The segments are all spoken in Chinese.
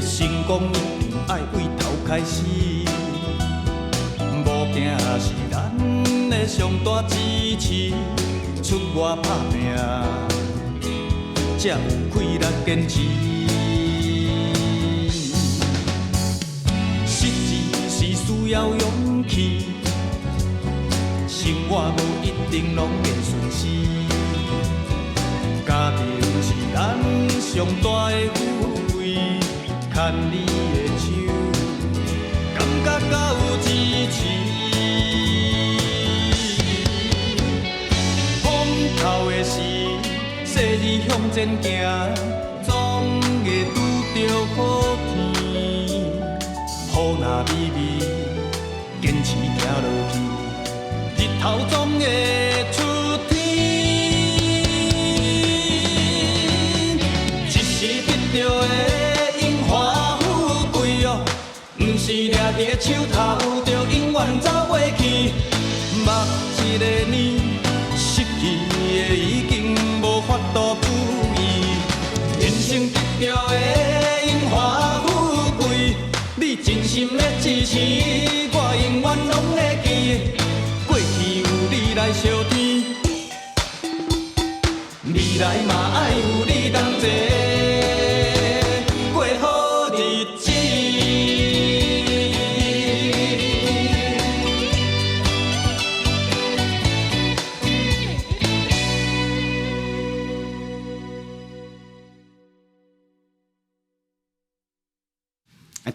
成功爱为头开始，无惊是咱的上大支持。出外打拼，才有气力坚持。实际是需要勇气，生活无一定拢会顺遂。家庭是咱上大的富贵，牵你的手，感觉较有支持。头的事，细日向前行，总会拄着好天。雨若微微，坚持行落去，日头总会出天。一时得到的荣华富贵哦，不是掠伫个手头就永远走袂去。目一个年。失去的已经无法度补偿，人生得到的荣华富贵，你真心的支持，我永远拢会记。过去有你来相添，未来嘛爱有你同齐，过好日子。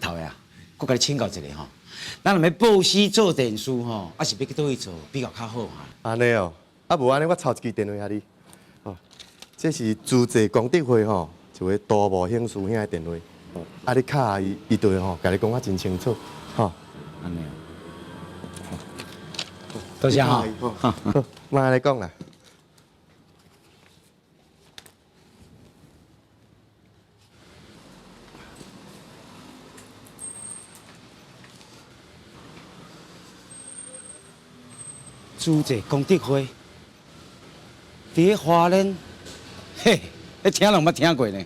头的啊，我甲你请教一下吼，咱若要报喜做电视吼，还是要去倒去做比较较好哈？安尼哦，啊无安尼我抄一支电话给你。哦，这是租借功德会吼，一位大无兴师兄的电话。哦，啊你敲伊对吼，甲你讲啊真清楚。吼，安尼哦，多谢哈。好，慢来讲啦。租借功德会，伫咧花莲，嘿，迄听拢捌听过呢。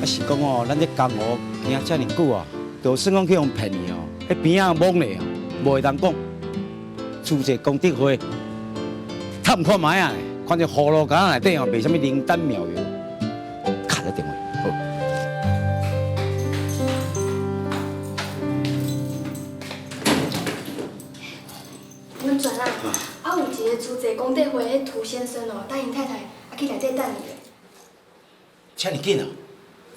啊是讲哦，咱这江湖行遮尔久啊，就算讲去用骗去哦，迄边仔懵咧哦，无会当讲。租借功德会，探看卖啊，看这葫芦杆内底哦，卖啥物灵丹妙药，卡个电话。好。阮转啊，有一个租借功德会的涂先生哦，答应太太啊去内底等伊咧。遮尔紧哦！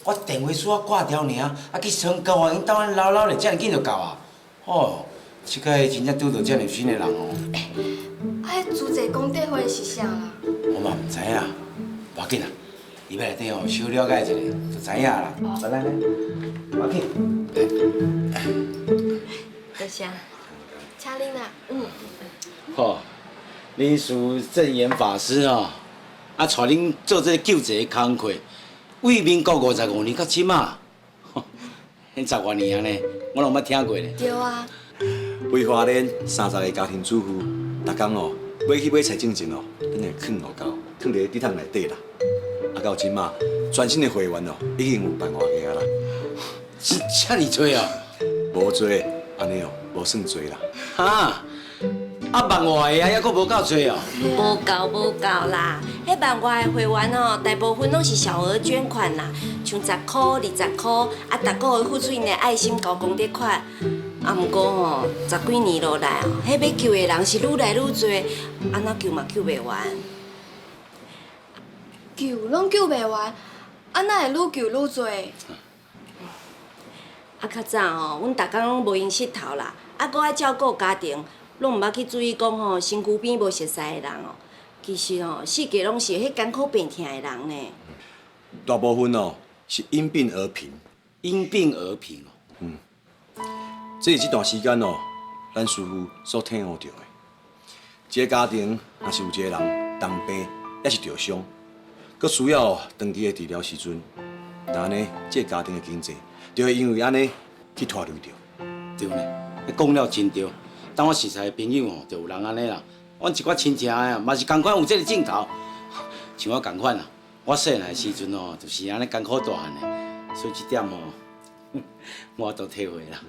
我电话线挂掉尔，啊去成高啊，因兜咱老咧，遮尔紧就到啊！哦，即摆真正拄到遮尔新的人哦。啊，迄租借功德会是啥啦？我嘛唔知影，无要紧啊，入来内底哦，小了解一下就知影啦。来来来，无要紧。多谢，请恁啊，好，恁是正言法师哦，啊，带恁做这救济的工课，为民国55年到即嘛，迄10多年安尼，我拢捌听过咧。对啊。为花莲30个家庭主妇，逐工哦，买去买菜种种哦，等下藏落到，藏伫地桶内底啦。啊，到即嘛，全新的会员哦，已经有100多个啦。遮尔多哦？无多，安尼哦，无算多啦。哈？啊，10000个啊，还阁无够多哦？无够啦！迄10000个的会员哦，大部分拢是小额捐款啦，像10块、20块，啊，逐个月付出因的爱心交功德款。啊，毋过吼，10几年落来哦，迄要救的人是愈来愈多，安怎救嘛救袂完。救拢救袂完，啊哪会愈救愈多？啊，较早吼，阮逐工拢无闲佚佗啦，啊，搁爱照顾家庭，拢毋捌去注意讲吼，身躯边无熟悉的人哦。其实吼，世界拢是迄艰苦病痛的人呢。大部分哦是因病而贫，因病而贫哦。这这段时间哦，咱师傅所体悟到的，一个家庭若是有一个人重病，也是着伤，佮需要长期的治疗时阵，那安尼这个家庭的经济就会因为安尼去拖累着。对呢，你讲了真对。当我熟识的朋友哦，就有人安尼啦，阮一寡亲戚啊，嘛是共款有这个镜头，像我共款啊。我细汉的时阵哦，就是安尼艰苦大汉的，所以这点哦，我都体会啦。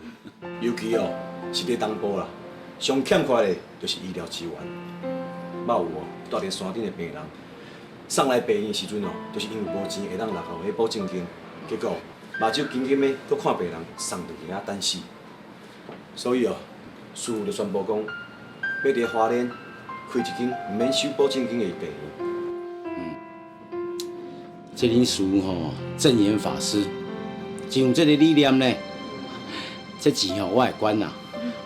尤其哦是伫东部啦，上欠缺的就是医疗资源。嘛有哦，住伫山顶的病人，送来病院的时阵哦，就是因为无钱会当落后去补正金，结果目睭紧紧的搁看病人送到去遐等死。所以哦，师傅就宣布讲，要伫花莲开一间免收保证金的病院。这恁师傅吼，正言法师，真有这个理念呢。这钱吼我会管啦，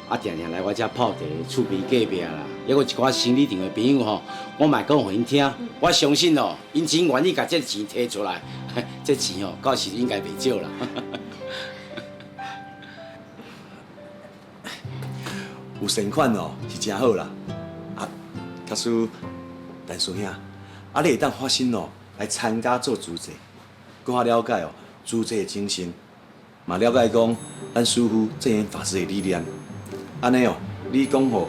啊定定来我遮泡茶，厝边隔壁啦，还有一寡生理场的朋友吼，我嘛讲互因听。我相信哦，因真愿意把这钱摕出来，这钱哦，到时应该袂少啦。有善款哦，是真好啦。啊，假使陈师兄，啊你会当发心哦，来参加做主席，搁较了解哦主席的精神，嘛了解讲咱师父正言法师的理念。安尼哦，你讲互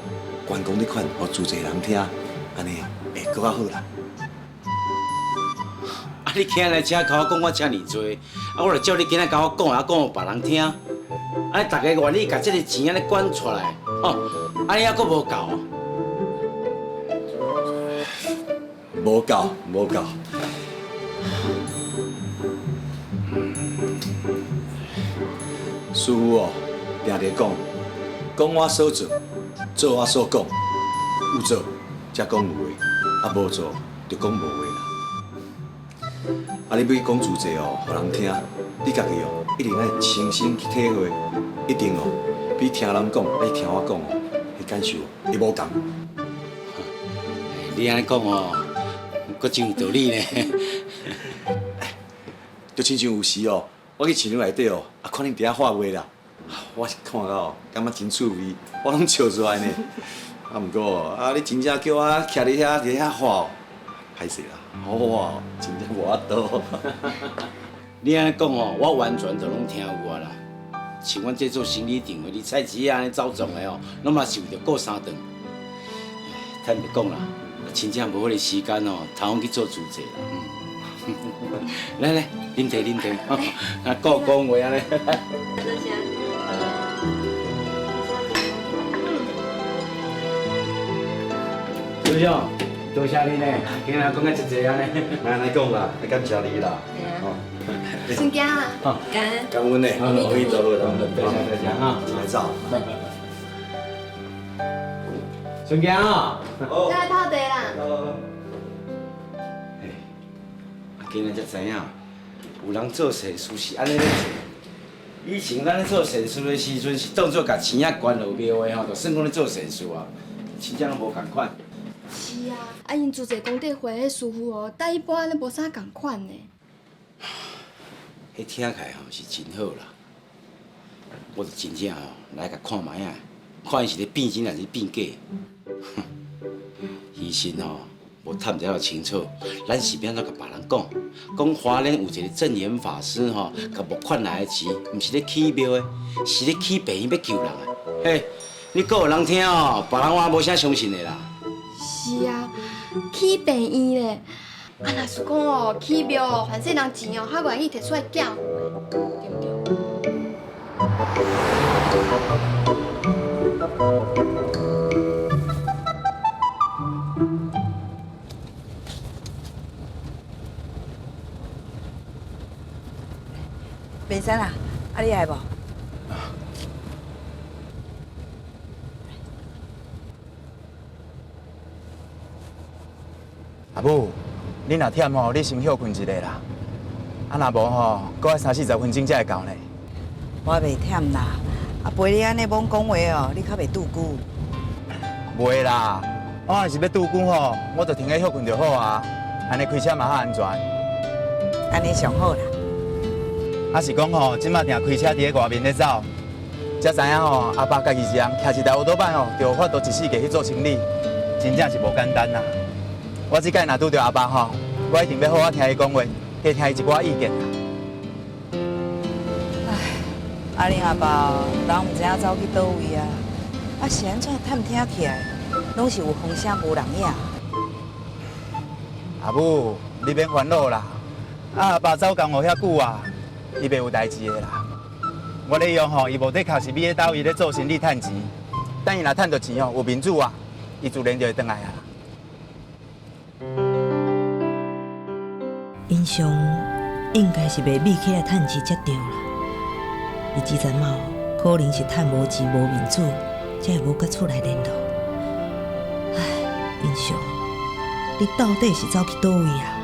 员工你款，互主席人听，安尼哦会搁较好啦。啊，你今日来遮甲我讲我遮尔多，啊，我就叫你今仔甲我讲，啊讲互别人听。安尼大家愿意甲这个钱安尼管出来，哦，安尼还阁无够啊。无够，无够。师父哦，定伫讲我所做，做我所讲，有做才讲有话，啊无做就讲无话啦。啊，你要讲主题哦，互人听，你家己哦，一定爱亲身去体会，一定哦，比听人讲，比听我讲哦，迄感受会无共。你安尼讲哦，阁真有道理呢。就亲像有时哦，我去市场内底哦，啊看恁伫遐画画啦，我是看到哦，感觉真趣味，我拢笑出来呢。啊，毋过哦，啊你真正叫我徛伫遐画哦，歹势啦，好画哦，真正无法度。你安尼讲哦，我完全都拢听有啊啦。像阮这做生理场的，你菜市安尼走总的哦，拢嘛是为着过三顿。坦白讲啦，真正无迄个时间哦，通去做主席啦。来来，啉茶啉茶，啊，讲话安尼。师兄，多谢你呢，今日讲个一济安尼。安尼讲啦，感谢你啦。孙家啊，感恩呢，可以做好啦。多谢哈。来走。孙强啊，再来泡茶啦。今日才知影，有人做善事是安尼咧做。以前咱咧做善事的时阵，是当作甲钱仔关落庙的吼，就算讲咧做善事啊，真正拢无共款。是啊，啊因主席功德会迄师傅哦，带一般安尼无啥共款呢。迄听起来吼是真好啦，我就真正吼来甲看卖啊，看伊是咧变真还是变假。医生吼无探了清楚，咱是要安怎甲别人讲？讲花莲有一个正言法师吼，甲募款来的钱，毋是咧起庙的，是咧起病院要救人的。嘿，你讲有人听哦，别人我无啥相信的啦。是啊，起病院咧，啊若是讲哦，起庙哦，凡世人钱哦，较愿意摕出来缴付的，对不对？文山啊，啊你来无？阿母，你若忝吼，你先休困一下啦。啊，若无吼，搁要30-40分钟才会到呢。我袂忝啦，啊陪你安尼罔讲话哦，你较袂拄久。袂啦，我若是要拄久吼，我就停下休困就好啊。安尼开车嘛较安全。安尼上好啦。啊是讲吼，即马定开车伫咧外面咧走，才知影吼，阿爸家己一人骑一台乌托邦吼，就有法度一世纪去做生理，真正是无简单啦。我即摆若拄着阿爸吼，我一定要好好听伊讲话，加听伊一寡意见。唉，阿玲阿爸哦，人毋知影走去倒位啊，啊是安怎忝听起来？拢是有风声无人影。阿母，你免烦恼啦。阿爸走江湖遐久啊，伊袂有代志的啦。我咧用吼，伊无得靠是咪咧斗伊咧做生意趁钱。等伊若趁到钱哦，有面子啊，伊自然就会转来啊。因上应该是袂美起来趁钱才对啦。伊之前嘛，可能是趁无钱无面子，才会无甲出来联络。唉，因上，你到底是走去倒位啊？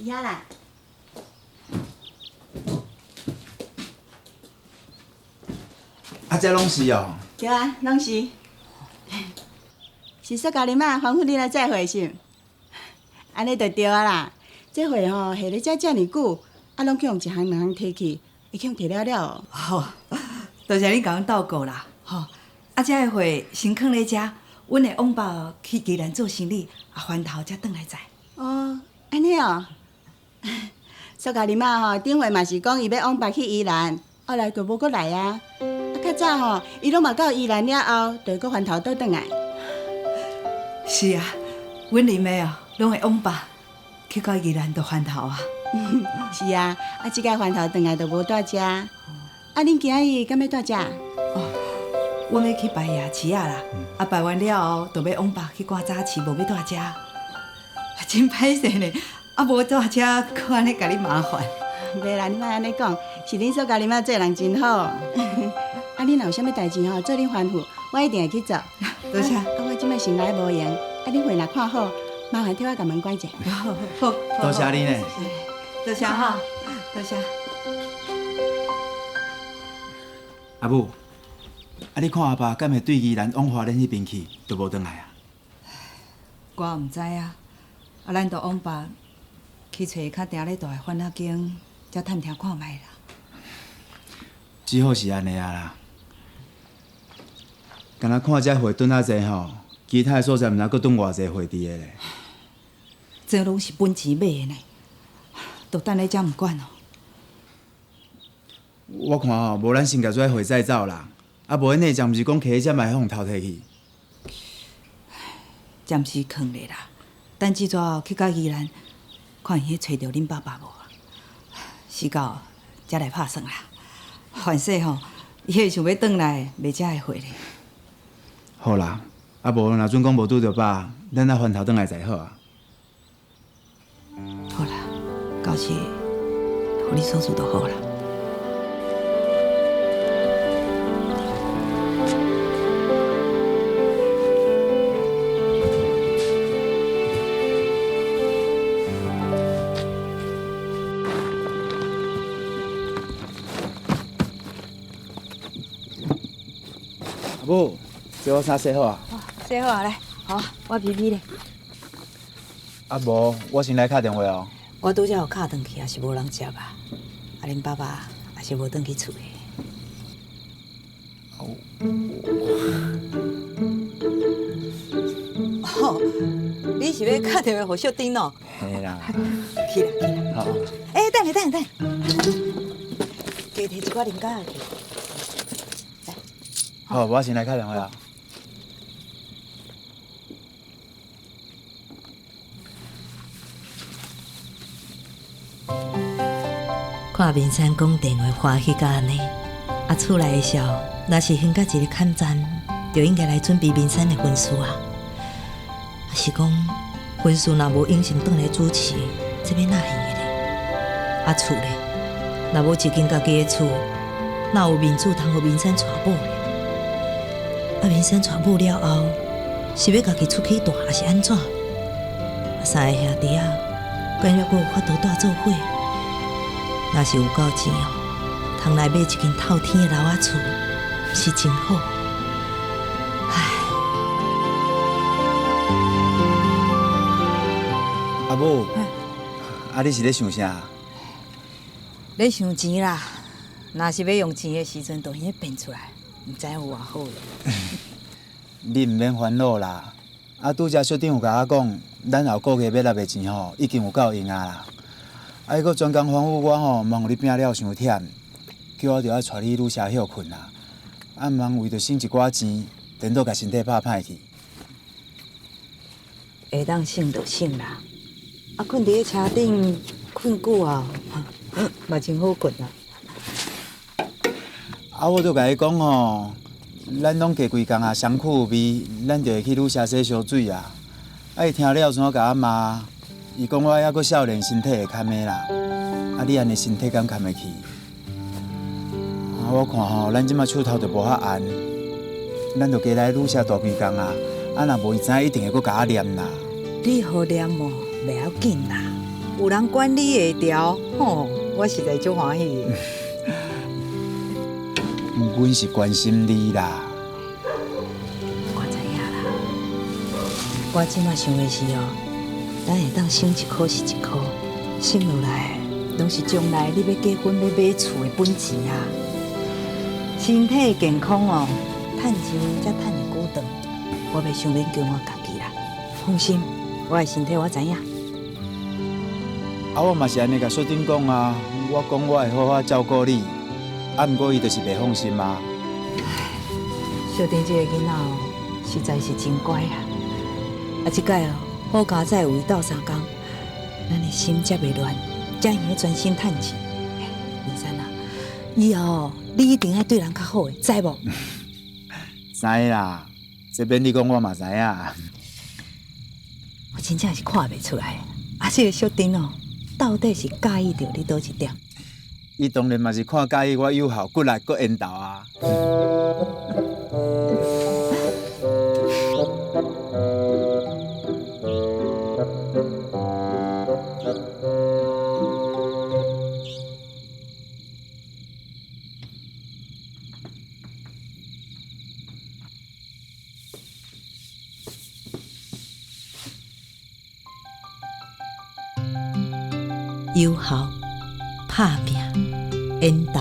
遐啦，啊，这拢是哦。对啊，拢是。是说家己嘛，吩咐你来载回是？安尼就对啊啦。这回吼下咧遮尼久，啊，拢去用一项两项摕去，会去用摕了了。好，多谢你甲阮斗顾啦。吼，啊，这个会先囥咧遮，阮会往北去宜兰做生意，啊，翻头才转来载。哦，安尼哦。说家己嘛吼，顶回嘛是讲伊要往北去宜兰，后来就无搁来啊。啊，较早吼，伊拢嘛到宜兰了后，就会搁翻头倒转来。是啊，阮林妹哦，拢会往北去到宜兰就翻头啊。是啊，啊，即摆翻头转来就无住遮。啊，恁今日敢要住遮？哦，阮要去拜夜市啊啦，啊拜完了后，就要往北去赶早市，无要住遮。真歹势呢，啊无住遮，搁安尼甲你麻烦。袂啦，你莫安尼讲，是恁说家己嘛做人真好。啊，恁若有啥物代志吼，做恁吩咐，我一定会去做。多谢。啊，我即摆先来无闲，啊，恁回来看好，麻烦替我甲门关者。好，多谢你呢。多谢哈，多谢。阿母，啊，你看阿爸敢会对宜兰往花莲迄边去，就无转来啊？我毋知啊，啊，咱就往北去找较定咧大的番仔间，才探听看卖啦。只好是安尼啊啦。敢若看这货囤啊济吼，其他的所在毋知搁囤偌济货伫个咧。这拢是本钱买的呢，就等咧遮毋管哦。我看吼，无咱先甲这货载走啦，啊无迄内将毋是讲徛喺遮卖互偷摕去。暂时囥咧啦，等至早后去到宜兰，看伊去找着恁爸爸无啊？时到才来拍算啦。反正吼，伊会想要转来买遮的货咧。好啦，啊无若准讲无拄着爸，咱再翻头转来才好啊。好啦，到时互你所做就好啦。阿母，这我衫洗好啊？洗好啊，来，好，我皮皮咧。啊无，我先来敲电话哦。我拄则有敲转去，也是无人接啊。啊，恁爸爸也是无转去厝诶。哦，你是要敲电话互小丁哦？嘿啦。去啦去啦。好。哎，等下等下等下，加摕一寡零角去。好，我先来敲电话啊。看面山讲电话欢喜甲安尼，啊厝内的少，若是现甲一个坎站，就应该来准备面山的婚事啊。啊是讲婚事若无应承转来主持，这要哪行的咧？啊厝咧，若无一间家己的厝，哪有面子通互面山娶某咧？啊面山娶某了后，是要家己出去住，还是安怎？啊三个兄弟啊，管了阁有法度住做伙。若是有够钱哦，通来买一间透天的楼仔厝，是真好。唉，阿母，啊你是咧想啥？咧想钱啦，若是要用钱的时阵，就先变出来，毋知有偌好咧。你毋免烦恼啦，啊，拄则小丁有甲我讲，咱后个月要纳的钱吼，已经有够用啊啦。啊，伊佫专工吩咐我吼，忙你拼了伤忝，叫我着爱带你愈社休困啦。啊，毋通为着省一寡钱，颠倒甲身体拍歹去。会当省就省啦。啊，困伫咧车顶困久啊，嘛真好困啊。啊，我就甲伊讲吼，咱拢加规工啊，相苦有味，咱就会去愈社洗烧水啊。啊，伊听了怎甲我骂？伊讲我还佫少年，身体会堪的啦。啊，你安尼身体敢堪会去？啊，我看吼，咱即马手头就无遐闲，咱就加来愈社大规工啊。啊，若无伊知影，一定会佫甲我念啦。你好念哦，袂要紧啦，有人管理会调，吼，我实在足欢喜。阮是关心你啦。我知影啦，我即马想的是哦，咱会当省一箍是一箍，省落来拢是将来你要结婚要买厝的本钱啊。身体健康哦，趁钱才趁会久长。我袂想免叫我家己啦，放心，我的身体我知影。啊，我嘛是安尼甲小丁讲啊，我讲我会好好照顾你。啊，毋过伊就是袂放心嘛。小丁这个囡仔哦，实在是真乖啊！啊，即摆哦，好佳在有伊斗相共，咱的心才袂乱，才会专心趁钱。林珊啊，以后你一定要对人较好的，知无？知啦，这边你讲我嘛知影。我真正是看袂出来，啊，这个小丁哦，到底是介意着你倒一点？伊当然嘛是看介意我有效、骨力、搁缘投啊。有效、拍拼、缘投。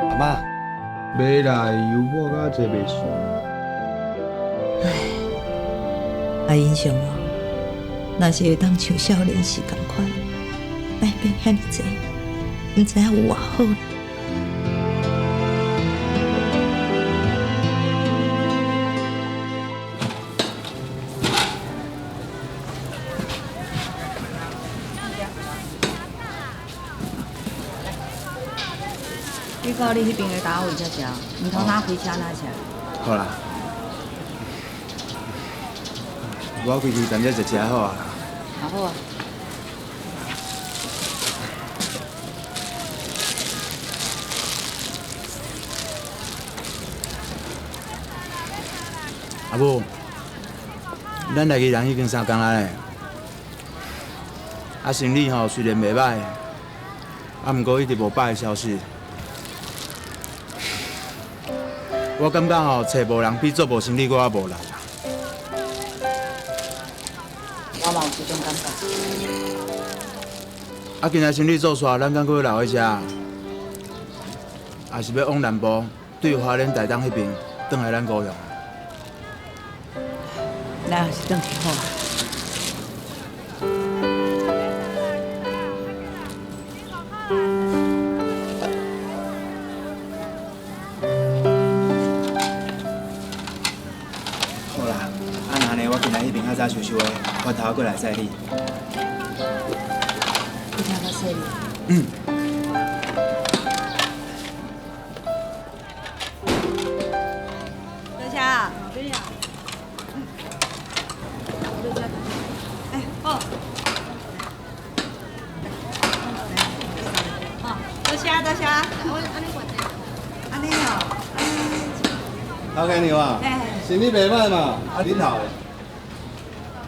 阿嬷，买来油抹甲这袂顺。阿英雄哦，若是会当像少年时共款，摆变遐尼济，毋知影有偌好。你到你迄边的单位才食，毋通哪开车哪吃。好啦，我开去等者食食好啊。好啊。阿母，咱来去人已经3工啊咧，啊生意吼虽然袂歹，啊毋过一直无摆消息。我感觉吼找无人比做无生意搁较无力啦。我嘛有这种感觉。啊，今仔生意做煞，咱敢搁要留喺遮？还是要往南部对花莲台东迄边，转来咱高雄？咱还是转去好啊。好啦，啊那呢，我今仔迄边较早收收的，我头过来载你。你听我说你。嗯。多谢啊。对呀。哎，好。好，多谢多谢。我安尼管的。安尼哦。头家娘啊，生意袂歹嘛，啊恁头的？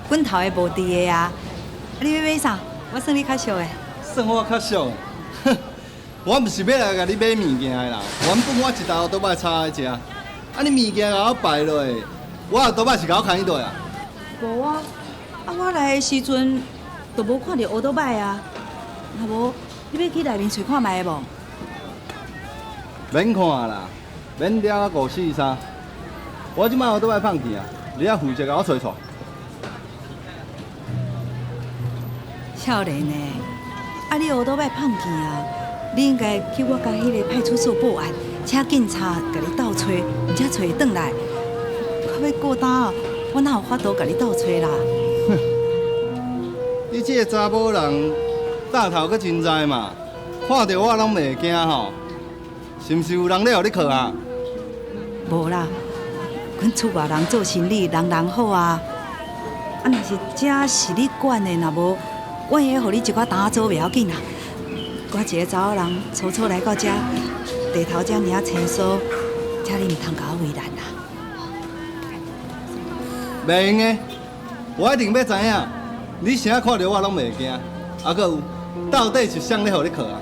阮头的无伫的啊，啊你要买啥？我算你较俗的。算我较俗，哼，我毋是要来甲你买物件的啦，原本我一道倒摆炒来食，啊你物件甲我摆落，我倒摆是甲我牵迄落啊。无啊，啊我来的时阵都无看到乌倒摆啊。若无，你要去内面找看卖无？免看啦，免抓啊543。我即摆后倒来放去啊，你啊负责甲我找找。少年呢？啊，你学倒摆放弃啊？你应该去我家迄个派出所报案，请警察甲你斗找，而且找回转来。我要过单哦，我哪有法度甲你斗找啦？你这个查某人大头阁真知嘛，看到我拢袂惊吼。是毋是有人咧互你靠啊？无啦，阮厝外人做生意，人人好啊。啊，若是这是你管的，若无，我会互你一寡单做袂要紧啦。我一个查某人，初初来到这，地头这尔啊清疏，请你毋通甲我为难啦。袂用的，我一定要知影，你啥看到我拢袂惊，啊，搁有到底是啥咧互你靠啊？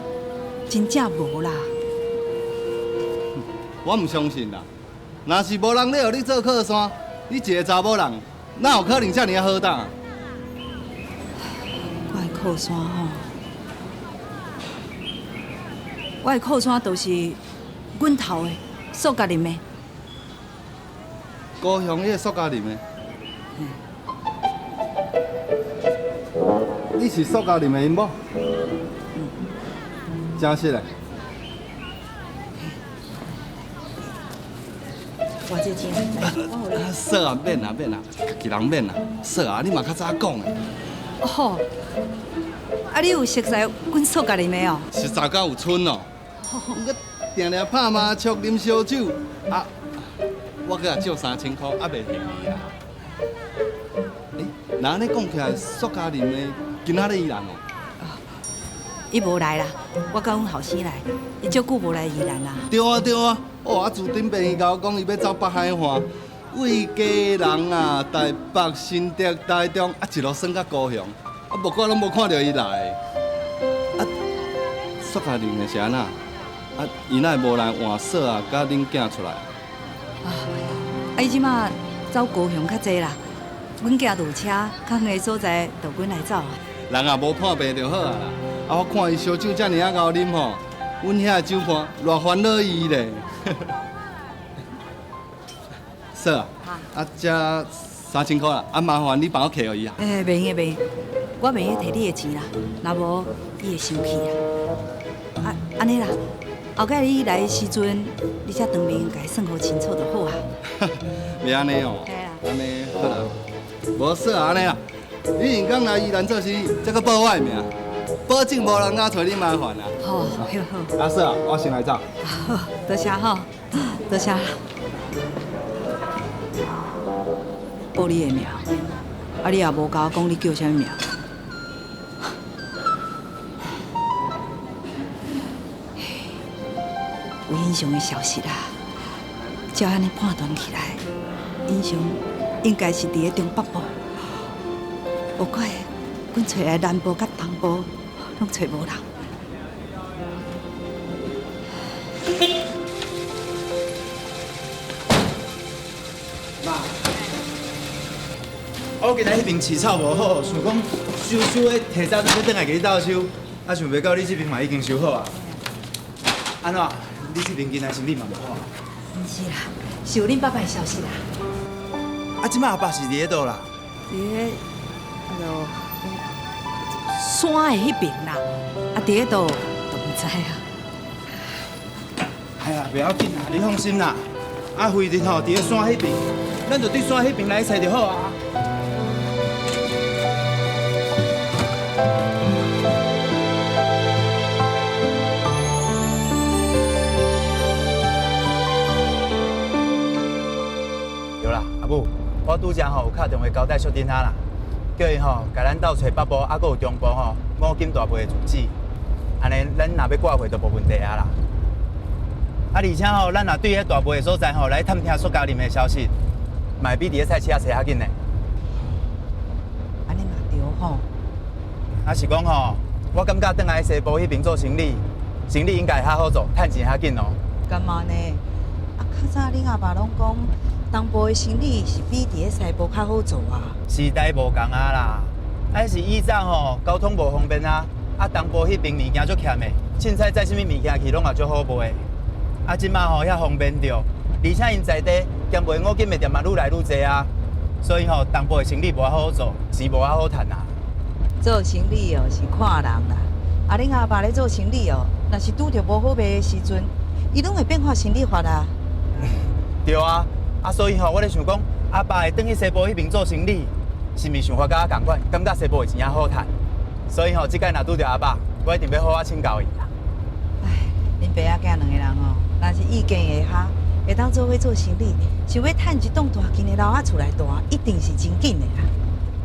真正无啦。我唔相信啦！若是无人咧互你做靠山，你一个查某人，哪有可能遮尔啊好当？我的靠山吼，我的靠山就是阮头的塑胶林的。高雄迄个塑胶林的，你是塑胶林的因某？真实的。我这钱，说啊，免啦免啦，家己人免啦。说啊，你嘛较早讲的。哦，啊，你有熟悉阮塑胶林的哦？实在敢有村哦。毋过定定拍麻将、啉烧酒，啊，我佮借3000块，啊袂便宜啦。那安尼讲起来，塑胶林的今仔日宜兰哦。伊无来啦，我甲阮后生来，伊足久无来宜兰啦。对啊对啊，哦啊，自顶便伊甲我讲伊要走北海岸，为家人啊，台北、新竹、台中啊，一路算到高雄，啊，无过拢无看到伊来。啊，塑胶林的是安那？啊，伊哪会无来换锁啊，甲恁囝出来？啊，伊即马走高雄较济啦，阮囝有车，较远的所在，就阮来走啊。人也无破病就好啊啦。啊，我看伊烧酒遮尔啊熬啉吼，阮遐的酒盘偌烦恼伊咧。说啊，啊，这3000块啦，啊麻烦你帮我摕互伊啊。袂用袂用，我袂用摕你的钱啦，若无伊会生气啊。啊，安尼啦，后摆你来的时阵，你才当面甲伊算好清楚就好啊。袂安尼哦，嘿啦，安尼好啦，无说啊安尼啦，你连讲来宜兰做生意，才搁报我的名，保证无人敢找你麻烦啦。好，好，好。啊说啊，我先来走。好，多谢吼，多谢啦。报你的名，啊，你也无甲我讲你叫啥物名。有英雄的消息啦，照安尼判断起来，英雄应该是伫个中北部，有怪阮找来南部甲东部拢找无人。我今仔迄边饲草无好，想讲收的提早要转来给你斗收，啊想袂到你这边嘛已经收好啊。安怎？你这边今仔生意嘛无好？毋是啦，是有恁爸爸的消息啦。啊，即摆阿爸是伫咧倒啦？伫个山的迄边啦，啊，伫咧倒都毋知啊。哎呀，袂要紧啦，你放心啦。啊，飞日吼伫咧山迄边，咱就对山迄边来找就好啊。对啦，阿母，我拄则吼有敲电话交代小丁仔啦，叫伊吼甲咱斗找北部，啊，搁有中部吼五金大卖的住址，安尼咱若要挂货就无问题啊啦。啊，而且吼，咱若对迄大卖的所在吼来探听塑胶林的消息，嘛会比伫咧菜市仔找较紧呢。安尼嘛对吼。啊是讲吼，我感觉转来西部迄边做生意，生意应该会较好做，趁钱较紧哦。干嘛呢？啊，较早恁阿爸拢讲，东部的生意是比伫咧西部较好做啊。时代无共啊啦，啊是以前吼交通无方便啊，东部迄边物件足欠的，凊彩载啥物物件去拢也足好卖。即马吼遐方便着，而且因在地兼卖五金的店嘛愈来愈济啊，所以东部的生意无遐好做，钱无遐好趁啊。做生意哦是看人啦，恁阿爸咧做生意哦，若是拄着无好卖的时阵，伊拢会变化生理法啦。对啊，所以我咧想讲，阿爸会转去西部迄边做生意，是毋是想法甲我同款？感觉西部的钱仔好趁，所以即摆若拄着阿爸，我一定要好好请教伊啦。唉，恁爸仔囝两个人哦，若是意见会合，会当做伙做生意，想要趁一栋大间的楼仔厝来住，一定是真紧的啦。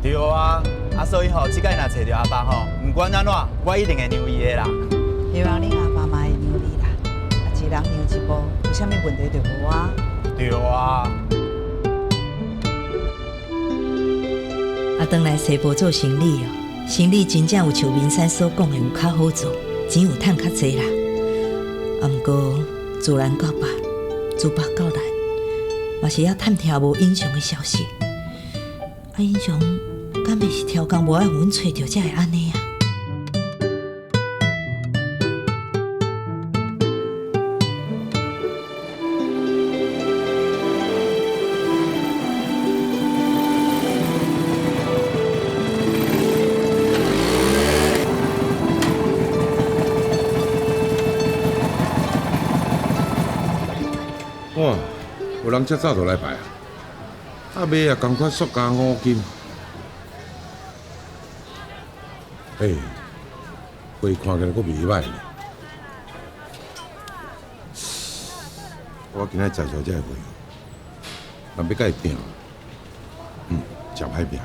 对啊，所以即摆若找着阿爸毋管安怎，我一定会让伊的啦。希望恁阿爸嘛会让你啦，一人让一步，有啥物问题就无啊。对啊。转来西部做生意哦，生意真正有像明山所讲的有较好做，钱有趁较济啦。毋过自南到北，自北到南，嘛是要探听无英雄的消息。英雄敢袂是超工无爱阮找着才会安尼啊？哇，有人遮早就来排啊！啊，卖也同款塑胶五金。花看起来阁袂歹呢。我今仔在小这个花，若要甲伊拼，真歹拼。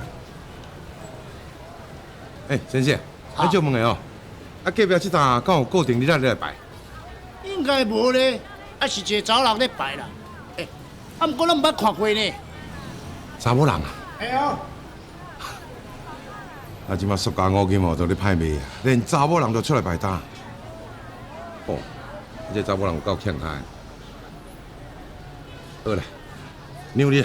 先生，咱借问个哦，隔壁这搭敢有固定日仔来排？应该无咧，是一个查某人咧排啦。毋过咱毋捌看过呢。查某人啊？系啊。即马塑胶五金都咧歹卖啊，连查某人都出来排单。这查某人有够欠他。好啦，牛你。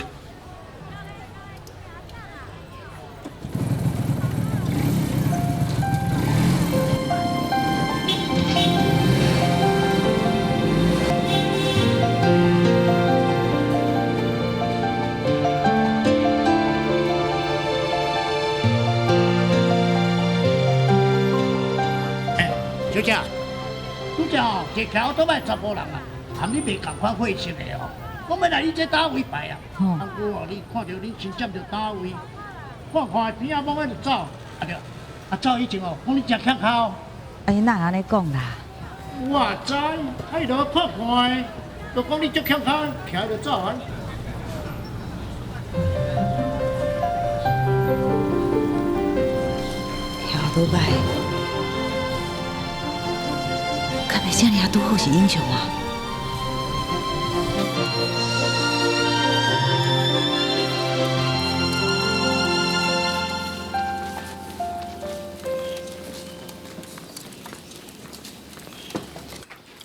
小姐，拄只摕桥倒摆查甫人啊，含你袂共款货色的哦。我要来你这单位排啊。啊，我你看到你先接着单位，看看边仔某仔就走，对。走以前哦，讲你真欠口。哪安尼讲啦？我知，伊就看看的，就讲你足欠口，徛就走啊。倒摆。敢会遮尔拄好是英雄啊？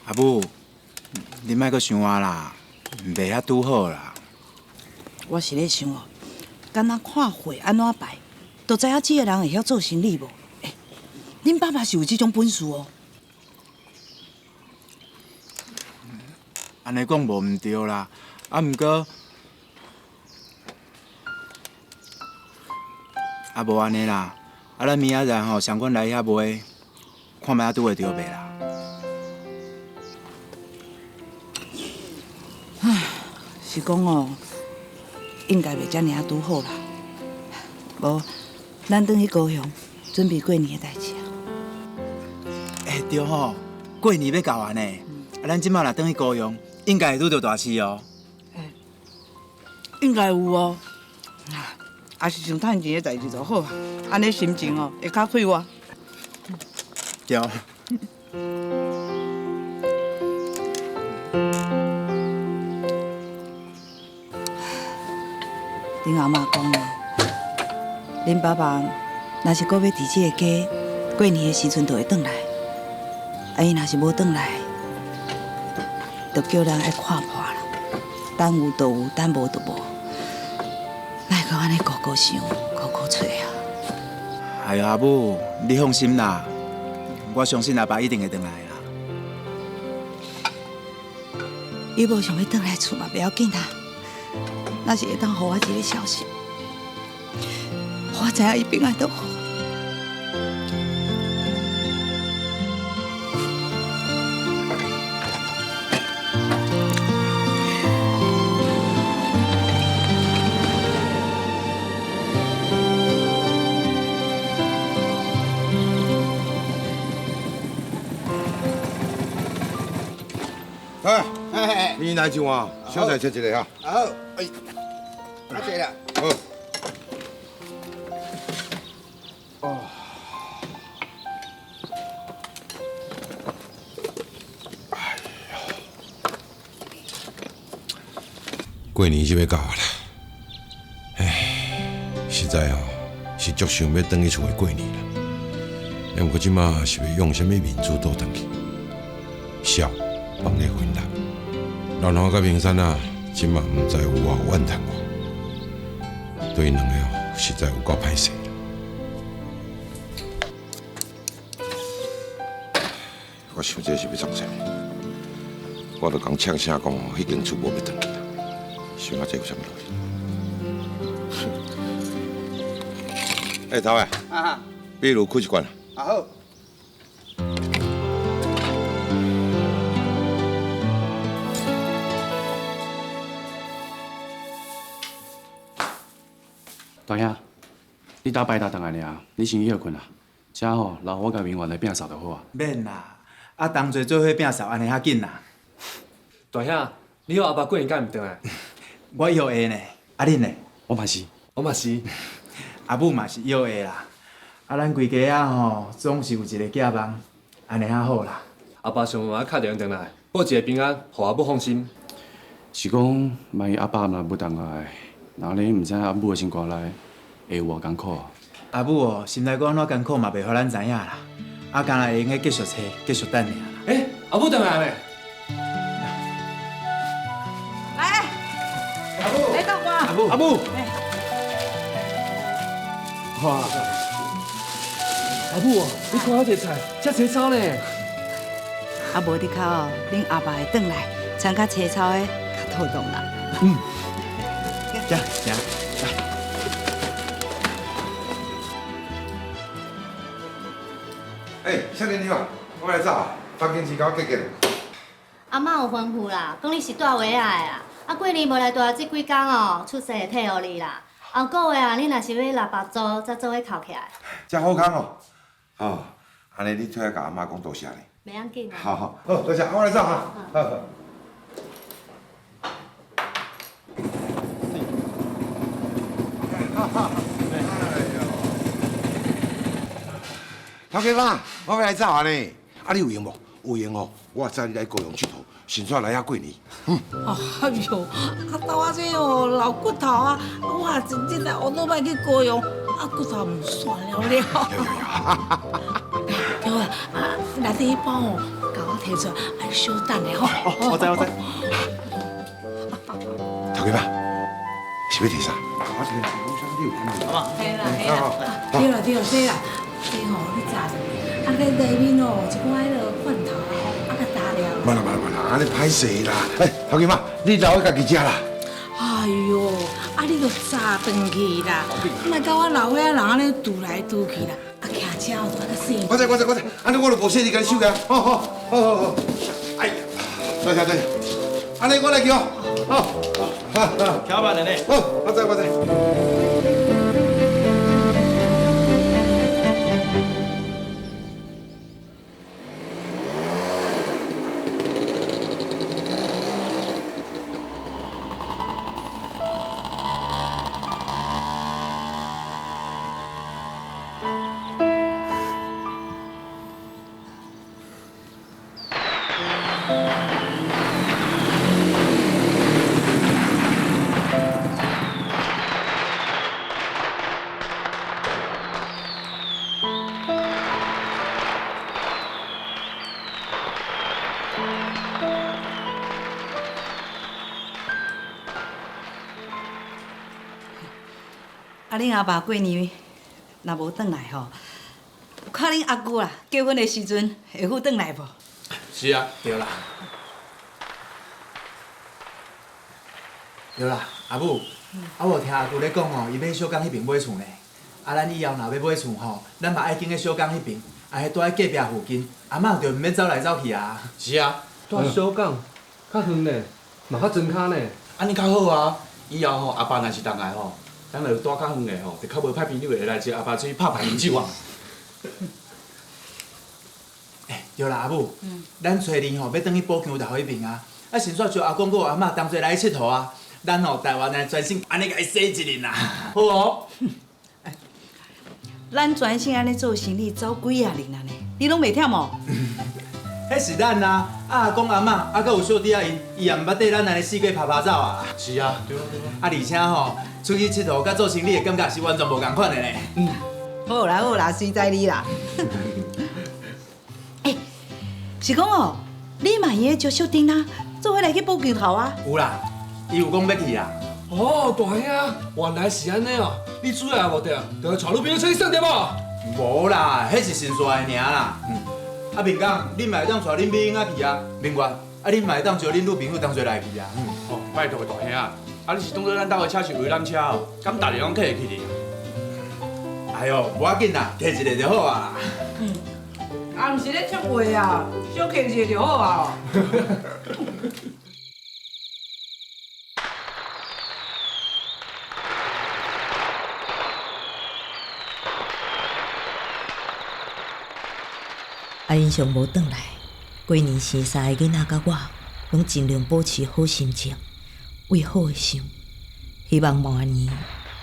阿母，你莫阁想我啦，袂遐拄好啦。我是咧想哦，敢若看货安怎摆，都知影这个人会晓做生意无？恁爸爸是有这种本事哦。安尼讲无毋对啦，毋过无安尼啦，咱明仔载相关来遐买，看卖拄会着卖啦。唉，是讲哦，应该袂遮尔拄好啦。无，咱转去高雄准备过年的代志啊。对吼，过年要到完呢，咱即马若转去高雄，应该会拄着大事哦。应该有哦。也是想趁钱的代志就好啊，安尼心情哦会较快活。对。恁阿嬷讲哦，恁爸爸若是搁要伫这个家过年的时阵，就会转来。伊若是无转来，就叫咱爱看破啦。等有就有，等无就无。哪会安尼高高想，高高找啊？哎呀，阿母，你放心啦，我相信阿爸一定会回来啦。伊无想要转来厝嘛，不要紧啦。若是会当互我一个消息，我知影伊平安就好。哎，你来就啊，小菜切一个哈。好，哎，阿姐啦。好。过年就要到啊啦，实在是足想要回去厝诶过年啦。不过即马是要用什么面子倒回去？笑，放咧婚啦。然后甲明山即马毋知有偌怨叹我，对因两个实在有够歹势。我想这是要创啥？我著讲呛声讲迄间厝无要转去啦。想下这有啥物路？头诶，比如开一罐。好。大兄，你打摆搭倒来尔，你先休困啦。这留我甲明源来摒扫就好啊。免啦，同齐做伙摒扫安尼较紧啦。大兄，你以后阿爸过年敢毋倒来？我以后会呢，恁呢？我嘛是，我嘛是，阿母嘛是以后会啦。咱规家总是有一个寄望，安尼较好啦。阿爸想要敲电话倒来，报一个平安，互阿母放心。是讲，万一阿爸若要倒来，那你毋知阿母的生活内会有偌艰苦啊？阿母心内讲安怎艰苦嘛，袂互咱知影啦。干那会用继续找，继续等尔啦。阿母倒来未？来，阿母，来到我。阿母。哇！阿母你看这菜，这青草呢？啊，无伫口恁阿爸会转来，参加青草的较透动啦。行行，来。少年兄，我来走，房间时间结束。阿嬷有吩咐啦，讲你是住尾仔的啦。过年无来住这几工出世会退互你啦。后个月你若是要纳白租，才做伙扣起来。真好康安尼你退下甲阿妈讲多谢呢。袂要紧啦。好，多谢，我来走哈。好。头家妈，我要来走啊呢。你有闲无？有闲我载你来高雄佚佗，顺便来遐过年。哎呦，到我这老骨头我真正来学倒摆去高雄，骨头唔算了。对啊，内底迄包甲我摕出来，稍等下我知。头家妈，是要摕啥？对啦，这啦，你炸的，在内面一寡迄个罐头甲打了。慢啦，安尼歹势啦。头家妈，你留喺家己食啦。哎呦，你著炸转去啦，莫甲我老伙仔人安尼拄来拄去啦，徛车大较细。我知，安尼我就无洗你甲你手个。好。哎呀，多谢。安尼我来叫。好，巧办的呢。好，我知。恁阿爸过年若无转来看恁阿姑啦，结婚的时阵会赴转来无？是啊，对啦。对啦，阿母，我有听阿姑咧讲吼，伊买小港迄边买厝呢。咱以后若要买厝吼，咱嘛爱经个小港迄边，住喺隔壁附近，阿嬷就毋免走来走去啊。是啊，住小港，较远呢，嘛较真卡呢。安尼较好啊。以后吼，阿爸若是同来吼，咱若住较远的吼，就较无歹朋友会来接阿爸出去拍牌饮酒啊。对啦，阿母，咱初二吼要转去宝强大学迄边啊，先煞招阿公佮阿嬷同齐来佚佗啊。咱吼台湾人专心安尼甲伊洗一轮啦，好哦。咱专心安尼做生意，走几啊年啊呢？你拢袂忝哦？迄是咱啊，阿公阿嬷，还有小弟啊，伊也毋捌缀咱安尼四界拍走啊。是啊，对啊对啊。而且吼，出去佚佗甲做生意的感觉是完全无共款的呢。好啦好啦，随在你啦。是讲哦，你嘛伊个招小丁啊，做伙来去宝强头啊？有啦，伊有讲要去啦。哦，大兄，原来是安尼哦！你主要无对，就带女朋友出去耍对无？无啦，迄是先说的尔啦。啊，明讲恁嘛会当带恁美英仔去啊，明月，恁嘛会当招恁女朋友同齐来去啊。哦，拜托大兄啊，你是当做咱兜的车是游览车哦，敢逐日拢客会去哩？哎呦，无要紧啦，摕一个就好啊。啊，毋是咧唱话啊，小客一个就好啊。阿英尚无转来，过年生3个囡仔甲我，拢尽量保持好心情，为好的想，希望明年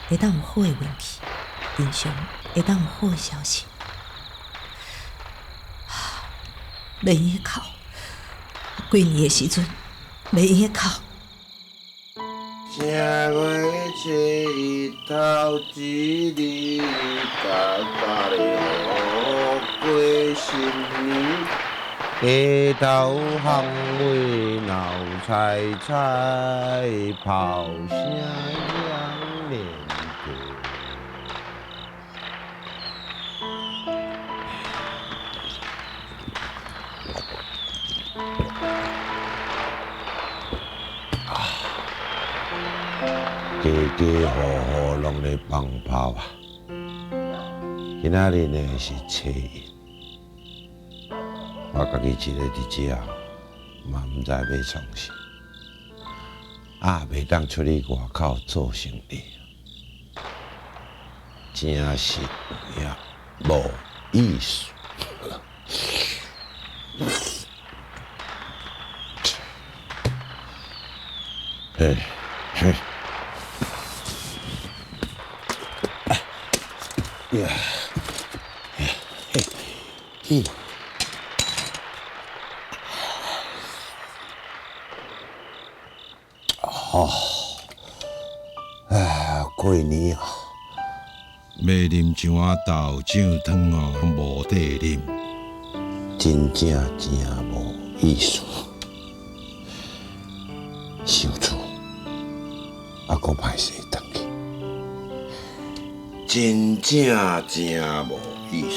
会当有好的运气，英尚会当有好的消息。袂用个哭，过年的时阵袂用个哭。正月初一头一日，大家咧好过新年。下头巷尾闹彩彩，炮声响连歌。家家户户拢咧放炮啊！今仔日呢是初一，我家己一个伫遮，嘛毋知要创啥，袂当出去外口做生意，真是也无意思。嘿，嘿。呀，嘿，哦，过年啊，要啉酱仔豆酱汤哦，无得啉，真无意思。想厝，阁歹势转去。真无意思。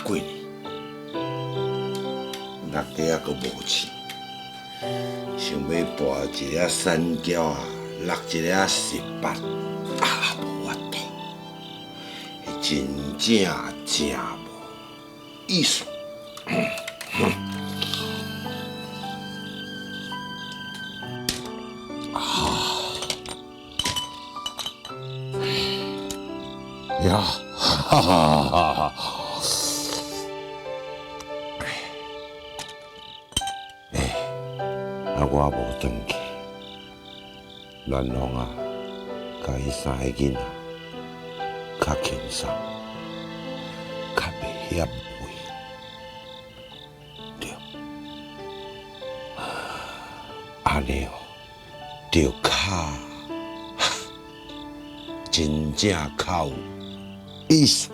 过年，六家阁无饲，想要拔一个山椒啊，落一个18，无法度，真无意思。呀，哈哈！我无转去，乱龙啊，甲伊3个囡仔较轻松，较袂险畏，对，安尼哦，着较真正较有意思。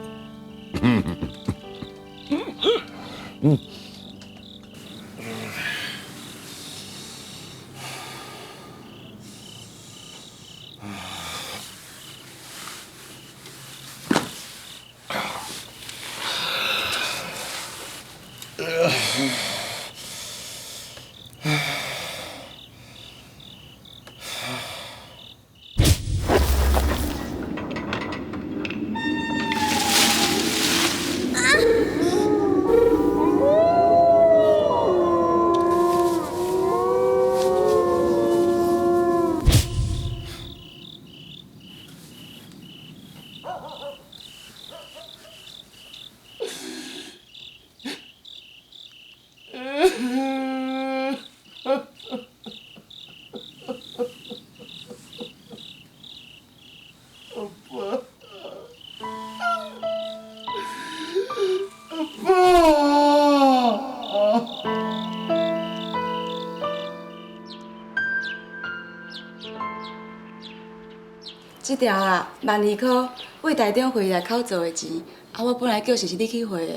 这条啊，12块，为台中回来口做的钱，我本来叫是你去汇的，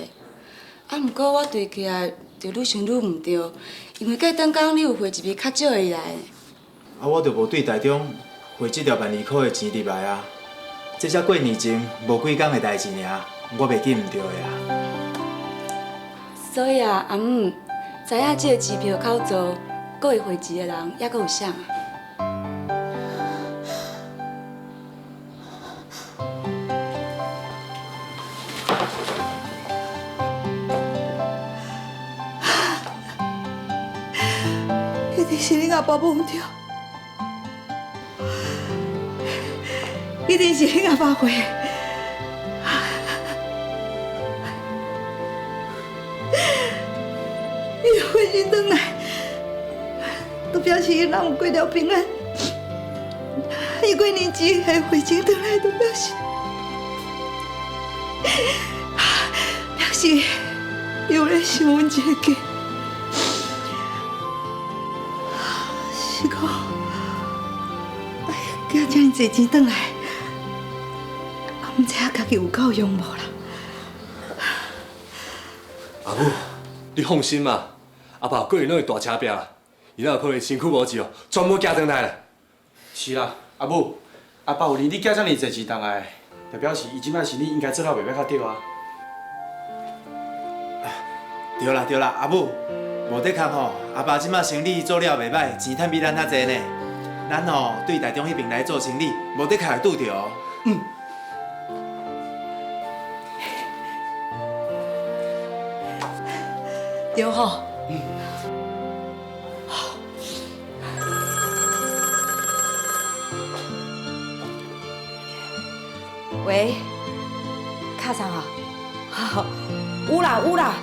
不过我对起来就愈想愈唔对，因为过当工你有汇一笔较少的来。我就无对台中汇这条12块的钱入来啊。这才过年前无几工的代志尔，我袂记唔对的啊。所以啊，阿姆知影这个机票口座，搁会汇钱的人，还搁有啥？一定是恁阿爸忘掉，一定是恁阿爸回的。伊回去转来，都表示伊让有过了平安。伊过年前还回情转来，都表示有咧想阮这个家。是讲，寄遮尔济钱转来，毋知影家己有够用无啦。阿母，你放心嘛，阿爸过年拢会大车拼，伊哪有可能身躯无济哦，全部寄转来啦。是啦，阿母，阿爸有离你寄遮尔济钱转来，就表示伊即摆是你应该做了袂歹较对啊。对啦对啦，阿母，无得空吼，阿爸即摆生意做了袂歹，钱趁比咱较济呢。咱吼对台中迄边来做生意，无得空会拄着哦。对吼。喂，卡上啊？好，有啦有啦，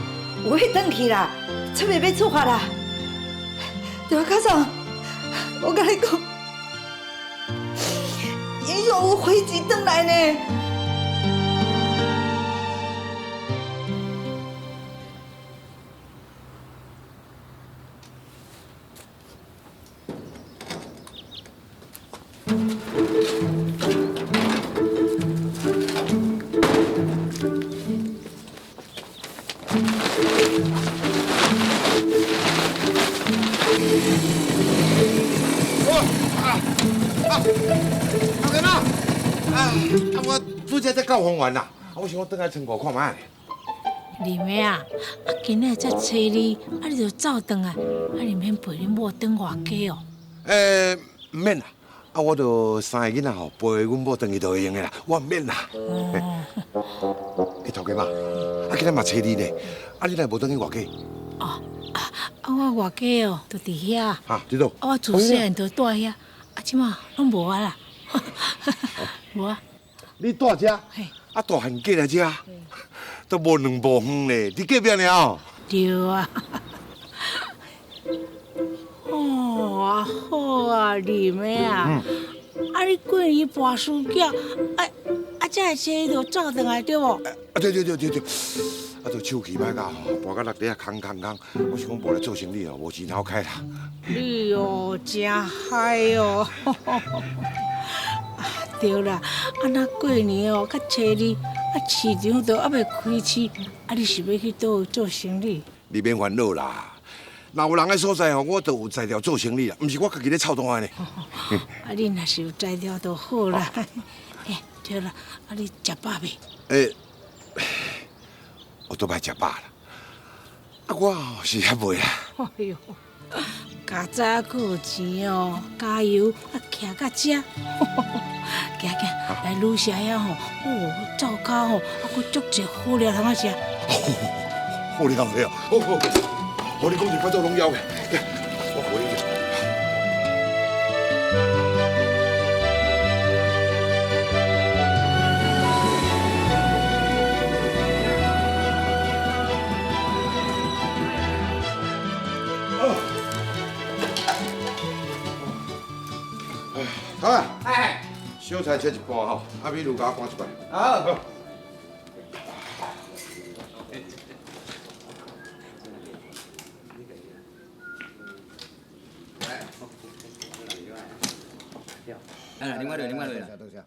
有要转去啦，准备要出发啦。对啊，卡上，我甲你讲，英雄有飞机转来呢。阿莲啊，我拄则才到丰原啦，我想我转来村口看卖。二妹啊，今日才找你，你就走转来，你免陪恁某转外家哦。唔免啦，我就3个囡仔吼陪阮某转去就会用的啦，我唔免啦。头家妈，今日嘛找你呢，你来无转去外家？我外家哦，就伫遐。伫倒？我自细汉就住遐，即马拢无啊啦。无啊。你住遮？大汉嫁来遮，都无2步远咧，你隔壁尔哦。对啊。哦，好啊，二妹啊，你过年搬暑假，才会车就走转来对无？对，就手气歹到吼，搬到6日空，我想讲无来做生意哦，无钱好开啦。你哦，真嗨哦！对啦，那过年哦，较找你，市场都还未开市，你是要去倒做生意？你免烦恼啦，若有人的所在吼，我就有材料做生意啦，毋是我家己咧操蛋呢。你若是有材料就好啦。对啦，你食饱未？我都歹食饱啦。我是还袂啦。哎呦，家早还有钱哦，加油！徛到遮，行，来女社遐吼，灶骹吼，佫足济好料通食。好料的哦，好，你讲是快做拢要的，我陪你去。好啊，小菜切一半吼，米卤甲我赶一摆。好。另外对。等下。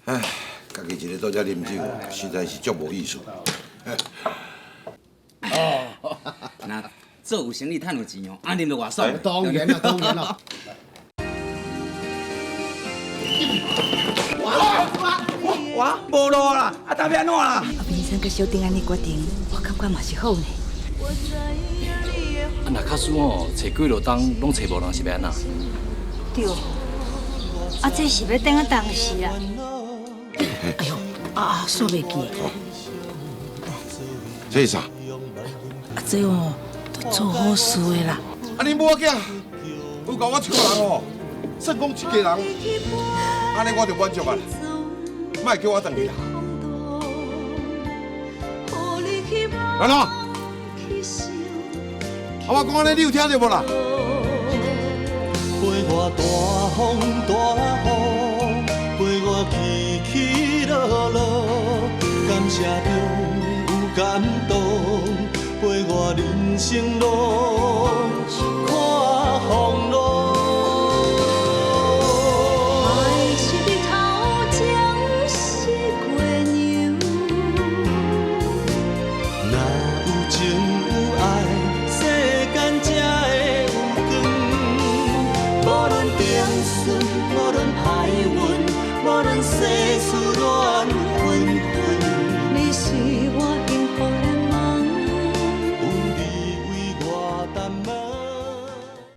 唉，家己一个在遮啉酒，实在是足无意思。那做有生意赚有钱哦，啊，啉就偌爽。当然啦，当然啦。哇，无路啦，啊，打变怎啦？平生佮小丁安尼决定，我感觉嘛是好呢。啊，若卡输哦，找几落冬拢找无人是要安怎？对，啊，这是要等啊当时啊。哎呦，煞袂记。这是啥？这哦，都做好事的啦。啊，恁某囝有甲我一个人哦，算讲一家人，安尼我就满足啊，莫叫我回去啦。兰兰，我讲安尼你有听到无啦？陪我大风大雨，陪我起起落落，感谢中有感动，陪我人生路看风浪。爱是日头将是月娘，若有情有爱，世间才会有光。无论平顺，无论歹运，无论世事乱。